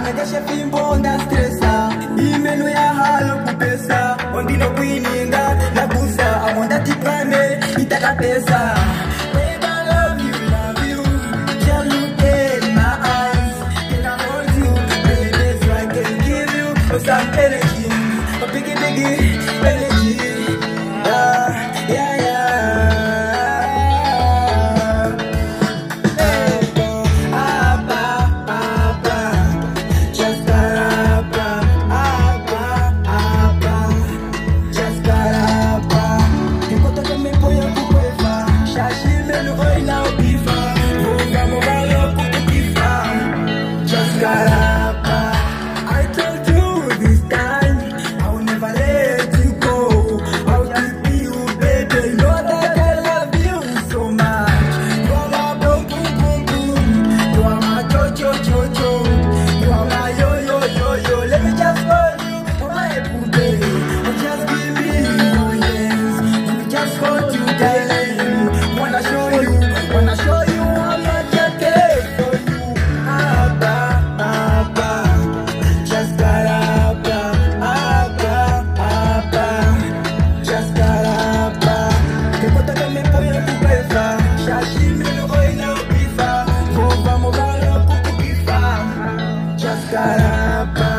me deixa fimbo na stressa. E menu ya halo kupesa. Ondino kuininga na busa. Amonda tipane itaka pesa. Babe, I love you. Just look in my eyes. Can I hold you, baby, so I can give you some energy. A biggie energy. Yeah. I told you this time I will never let you go. I'll keep you, baby. You know that I love you so much. You are my boom boom boom boom. You are my cho cho cho cho. You are my yo yo yo yo. Let me just hold you, oh my baby. Just give me your yes. Let me just hold you, darling. Wanna show you how much I care for you. Just got up.